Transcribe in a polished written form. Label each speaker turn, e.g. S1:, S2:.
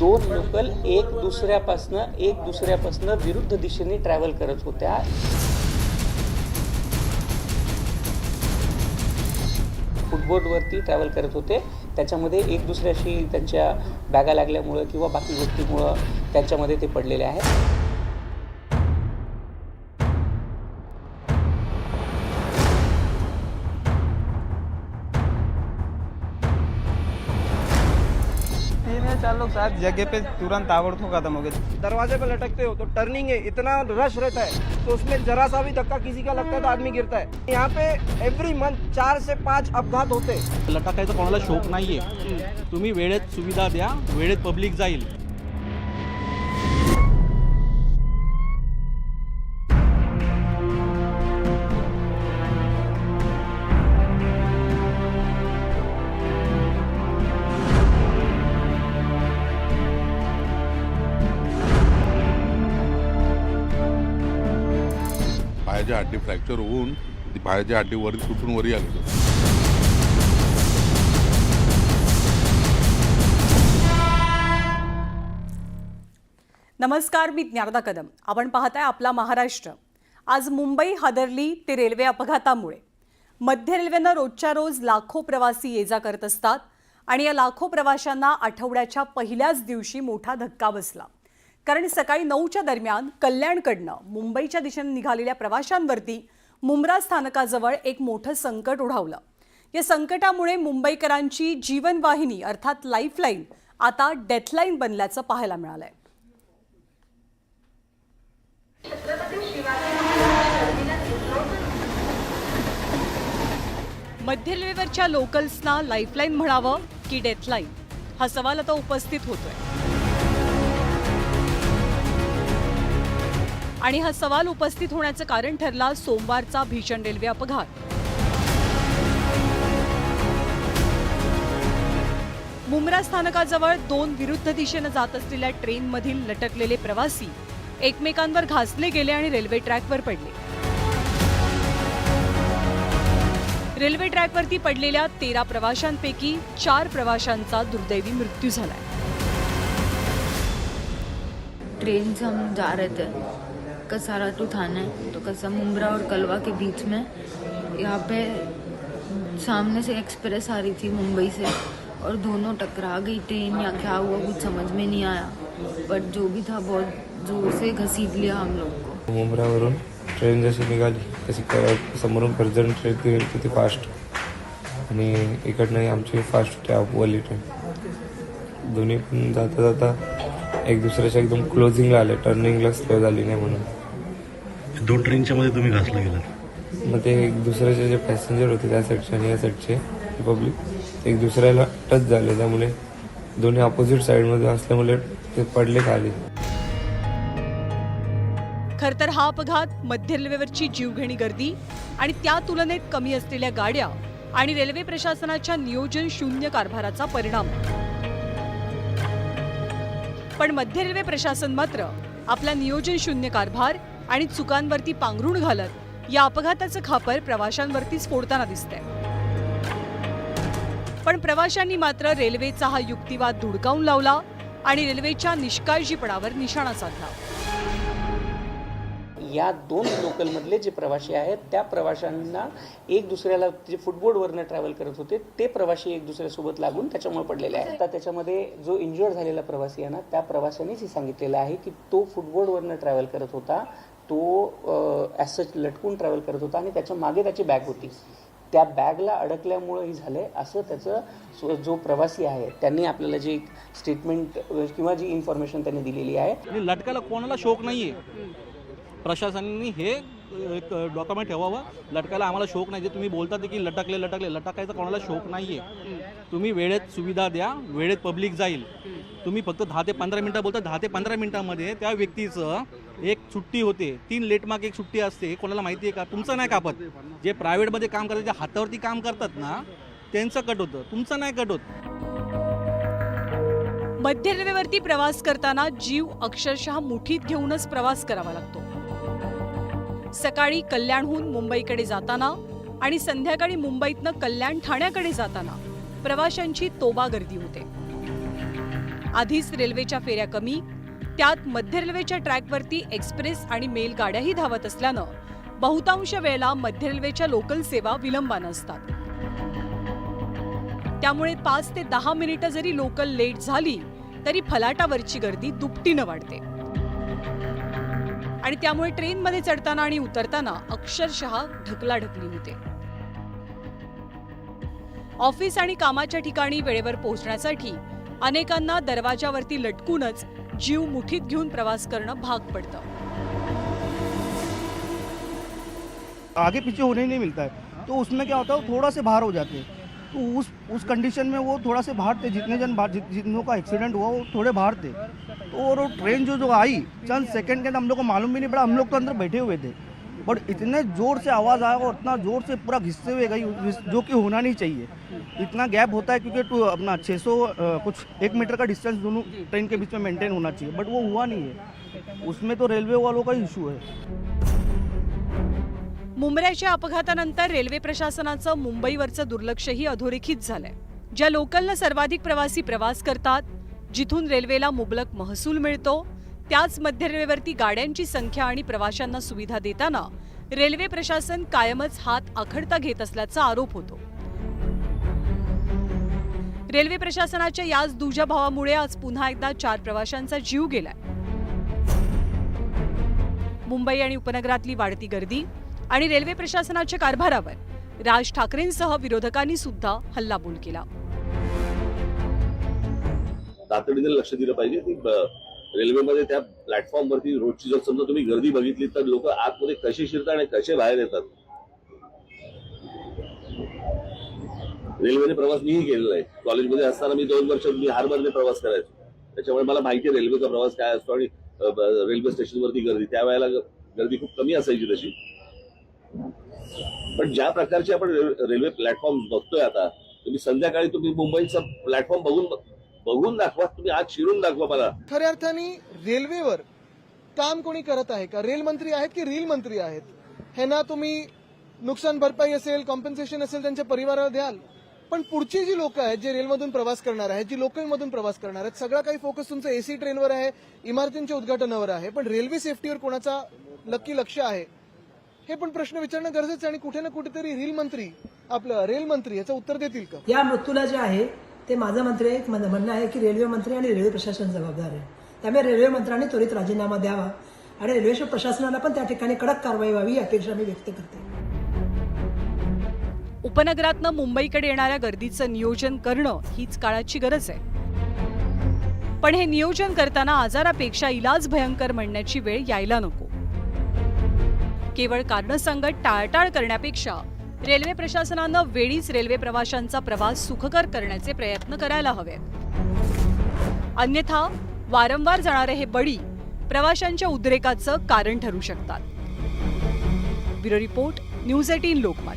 S1: दोन लोकल एक दुसऱ्यापासनं विरुद्ध दिशेने ट्रॅव्हल करत होत्या. फुटबोर्डवरती ट्रॅव्हल करत होते. त्याच्यामध्ये एक दुसऱ्याशी त्यांच्या बॅगा लागल्यामुळं किंवा बाकी गोष्टीमुळं त्यांच्यामध्ये ते पडलेले आहेत.
S2: चार लोग साथ जगह पे तुरंत ताबड़तोड़ खत्म हो गए.
S3: दरवाजे पे लटकते हो तो टर्निंग है, इतना रश रहता है तो उसमें जरा सा भी धक्का किसी का लगता है तो आदमी गिरता है. यहाँ पे एवरी मंथ 4 से 5 अपघात होते.
S4: लटाकायचा कोणाला शौक नाहीये. तुम्ही वेळेत सुविधा द्या, वेळेत पब्लिक जाईल.
S5: पायाच्या हड्डी फ्रॅक्चर होऊन ती पायाच्या हड्डी वरी तुटून वरी आली.
S6: नमस्कार, मी ज्ञानदा कदम. आपण पाहताय आपला महाराष्ट्र. आज मुंबई हादरली ते रेल्वे अपघातामुळे. मध्य रेल्वेनं रोजच्या रोज लाखो प्रवासी ये जा करत असतात आणि या लाखो प्रवाशांना आठवड्याच्या पहिल्याच दिवशी मोठा धक्का बसला. कारण सकाळी 9च्या दरम्यान कल्याणकडनं मुंबईच्या दिशेने निघालेल्या प्रवाशांवरती मुंब्रा स्थानकाजवळ एक मोठं संकट ओढावलं. या संकटामुळे मुंबईकरांची जीवनवाहिनी अर्थात लाईफलाईन आता डेथलाईन बनल्याचं पाहायला मिळालंय. मध्य रेल्वेवरच्या लोकल्सना लाईफलाईन म्हणावं की डेथलाईन, हा सवाल आता उपस्थित होतोय. आणि हा सवाल उपस्थित होण्याचं कारण ठरला सोमवारचा भीषण रेल्वे अपघात. मुंब्रा स्थानकाजवळ 2 विरुद्ध दिशेने जात असलेल्या ट्रेनमधील लटकलेले प्रवासी एकमेकांवर घासले गेले आणि रेल्वे ट्रॅकवर पडले. रेल्वे ट्रॅकवरती पडलेल्या 13 प्रवाशांपैकी 4 प्रवाशांचा दुर्दैवी मृत्यू झालाय.
S7: ट्रेन से हम जा रहे थे कसारा टू थाने, तो कसा मुंब्रा और कलवा के बीच में यहाँ पे सामने से एक्सप्रेस आ रही थी मुंबई से और दोनों टकरा गई ट्रेन या क्या हुआ कुछ समझ में नहीं आया. बट जो भी था बहुत जोर से घसीट लिया हम लोग को.
S8: मुंब्रावरून ट्रेन जशी निघाली तशी समोरून कर्जत ट्रेन गेली ती फास्ट आणि इकडनं आमची फास्ट होती अपवाली ट्रेन. दोन्ही पण जाता जाता एक दुसऱ्याच्या एकदम क्लोजिंगला आले, टर्निंगला स्लो झाली नाही म्हणून.
S9: 2 ट्रेनच्या मध्ये तुम्ही घासला गेला.
S8: मग ते एक दुसऱ्याचे जे पॅसेंजर होते त्या साईडचे आणि या साईडचे पब्लिक एक दुसऱ्याला टच झाले, त्यामुळे दोन्ही अपोजिट साईडमध्ये असल्यामुळे ते पडले खाली.
S6: खरं तर हा अपघात मध्य रेल्वेवरची जीवघेणी गर्दी आणि त्या तुलनेत कमी असलेल्या गाड्या आणि रेल्वे प्रशासनाच्या नियोजन शून्य कारभाराचा परिणाम. पण मध्य रेल्वे प्रशासन मात्र आपला नियोजन शून्य कारभार आणि चुकांवरती पांघरूण घालत या अपघाताचं खापर प्रवाशांवरतीच फोडताना दिसतंय. पण प्रवाशांनी मात्र रेल्वेचा हा युक्तिवाद धुडकावून लावला आणि रेल्वेच्या निष्काळजीपणावर निशाणा साधला.
S1: या 2 लोकलमधले जे प्रवासी आहेत त्या प्रवाशांना एक दुसऱ्याला जे फुटबोर्डवरनं ट्रॅव्हल करत होते ते प्रवासी एक दुसऱ्यासोबत लागून त्याच्यामुळे पडलेले आहेत. आता त्याच्यामध्ये जो इंज्युअर्ड झालेला प्रवासी आहे ना, त्या प्रवाशानेच हे सांगितलेलं आहे की तो फुटबोर्डवरनं ट्रॅव्हल करत होता, तो ॲसच लटकून ट्रॅव्हल करत होता आणि त्याच्या मागे त्याची बॅग होती. त्या बॅगला अडकल्यामुळं ही झालंय असं त्याचं जो प्रवासी आहे त्यांनी आपल्याला जी स्टेटमेंट किंवा जी इन्फॉर्मेशन त्यांनी दिलेली आहे.
S4: लटकायला कोणाला शौक नाहीये. प्रशासनाने हे एक डॉक्युमेंट ठेवावं. लटकायला आम्हाला शौक नाही. जे तुम्ही बोलता की लटकायचा कोणाला शौक नाहीये. तुम्ही वेळेत सुविधा द्या, वेळेत पब्लिक जाईल. तुम्ही फक्त 10 ते 15 मिनिटं बोलता. 10 ते 15 मिनिटांमध्ये त्या व्यक्तीचं एक सुट्टी होते. 3 लेटमार्क एक सुट्टी असते. कोणाला माहिती आहे का? तुमचं नाही कापत. जे प्रायव्हेटमध्ये काम करतात, जे हातावरती काम करतात ना, त्यांचं कट होतं, तुमचं नाही कट होत.
S6: मध्य रेल्वेवरती प्रवास करताना जीव अक्षरशः मुठीत घेऊनच प्रवास करावा लागतो. सकाळी कल्याणहून मुंबईकडे जाताना आणि संध्याकाळी मुंबईतनं कल्याण ठाण्याकडे जाताना प्रवाशांची तोबा गर्दी होते. आधीच रेल्वेच्या फेऱ्या कमी, त्यात मध्य रेल्वेच्या ट्रॅकवरती एक्सप्रेस आणि मेल गाड्याही धावत असल्यानं बहुतांश वेळेला मध्य रेल्वेच्या लोकल सेवा विलंबानं असतात. त्यामुळे 5 ते 10 मिनिटं जरी लोकल लेट झाली तरी फलाटावरची गर्दी दुपटीनं वाढते आणि त्यामुळे ट्रेनमध्ये चढताना आणि उतरताना अक्षरशः ढकलाढकली होते. ऑफिस आणि कामाच्या ठिकाणी वेळेवर पोहोचण्यासाठी अनेकांना दरवाजावरती लटकूनच जीव मुठीत घेऊन प्रवास करणं भाग पडतं.
S3: आगे पीछे होने ही नहीं मिलता है, तो उसमें क्या होता है वो थोड़ा से बाहर हो जाते हैं. तो उस कंडीशन में वो थोड़ा से बाहर थे, जितनों का एक्सीडेंट हुआ वो थोड़े बाहर थे. तो और वो ट्रेन जो आई चंद सेकंड के अंदर हम लोग को मालूम भी नहीं पड़ा, हम लोग तो अंदर बैठे हुए थे, बट इतने जोर से आवाज़ आया और इतना जोर से पूरा घिसते हुए गई, जो कि होना नहीं चाहिए. इतना गैप होता है क्योंकि अपना 600 कुछ 1 मीटर का डिस्टेंस दोनों ट्रेन के बीच में मेंटेन होना चाहिए, बट वो हुआ नहीं है. उसमें तो रेलवे वालों का इशू है.
S6: मुंबईच्या अपघातानंतर रेल्वे प्रशासनाचं मुंबईवरचं दुर्लक्षही अधोरेखित झालंय. ज्या लोकलनं सर्वाधिक प्रवासी प्रवास करतात, जिथून रेल्वेला मुबलक महसूल मिळतो, त्याच मध्य रेल्वेवरती गाड्यांची संख्या आणि प्रवाशांना सुविधा देताना रेल्वे प्रशासन कायमच हात आखडता घेत असल्याचा आरोप होतो. रेल्वे प्रशासनाच्या याच दुजा भावामुळे आज पुन्हा एकदा 4 प्रवाशांचा जीव गेलाय. मुंबई आणि उपनगरातली वाढती गर्दी आणि रेल्वे प्रशासनाच्या कारभारावर राज ठाकरेंसह विरोधकांनी सुद्धा हल्लाबोल केला.
S10: तातडीने लक्ष दिलं पाहिजे की रेल्वेमध्ये त्या प्लॅटफॉर्मवरती रोजची जर समजा तुम्ही गर्दी बघितली तर लोक आतमध्ये कशी शिरतात आणि कसे बाहेर येतात. रेल्वेने प्रवास मीही केलेला आहे. कॉलेजमध्ये असताना मी 2 वर्ष बिहारमध्ये प्रवास करायचो, त्याच्यामुळे मला माहिती आहे रेल्वेचा प्रवास काय असतो आणि रेल्वे स्टेशनवरती गर्दी. त्यावेळेला गर्दी खूप कमी असायची तशी, पण ज्या प्रकारचे आपण रेल्वे प्लॅटफॉर्म बघतोय आता, तुम्ही संध्याकाळी तुम्ही मुंबईचा प्लॅटफॉर्म बघून दाखवा, तुम्ही आज शिरून दाखवा मला.
S11: खऱ्या अर्थाने रेल्वेवर काम कोणी करत आहे का? रेल मंत्री आहेत की रील मंत्री आहेत? ह्यांना तुम्ही नुकसान भरपाई असेल, कॉम्पेन्सेशन असेल त्यांच्या परिवाराला द्याल, पण पुढची जी लोक आहेत जे रेलमधून प्रवास करणार आहेत, जी लोकलमधून प्रवास करणार आहेत, सगळा काही फोकस तुमचं एसी ट्रेनवर आहे, इमारतींच्या उद्घाटनावर आहे, पण रेल्वे सेफ्टीवर कोणाचा नक्की लक्ष आहे हे पण प्रश्न विचारणं गरजेचं आहे. आणि कुठे ना कुठेतरी रेल मंत्री याचं उत्तर देतील का?
S12: या मृत्यूला जे आहे ते माझं म्हणणं आहे की रेल्वे मंत्री आणि रेल्वे प्रशासन जबाबदार आहे. त्यामुळे रेल्वे मंत्र्यांनी त्वरित राजीनामा द्यावा आणि रेल्वे प्रशासनाला पण त्या ठिकाणी कडक कारवाई व्हावी ही अपेक्षा मी व्यक्त करते.
S6: उपनगरातनं मुंबईकडे येणाऱ्या गर्दीचं नियोजन करणं हीच काळाची गरज आहे. पण हे नियोजन करताना आजारापेक्षा इलाज भयंकर म्हणण्याची वेळ यायला नको. केवळ कारणं सांगत टाळाटाळ करण्यापेक्षा रेल्वे प्रशासनानं वेळीच रेल्वे प्रवाशांचा प्रवास सुखकर करण्याचे प्रयत्न करायला हवेत. अन्यथा वारंवार जाणारे हे बळी प्रवाशांच्या उद्रेकाचं कारण ठरू शकतात. Bureau report, news 18 Lokmat.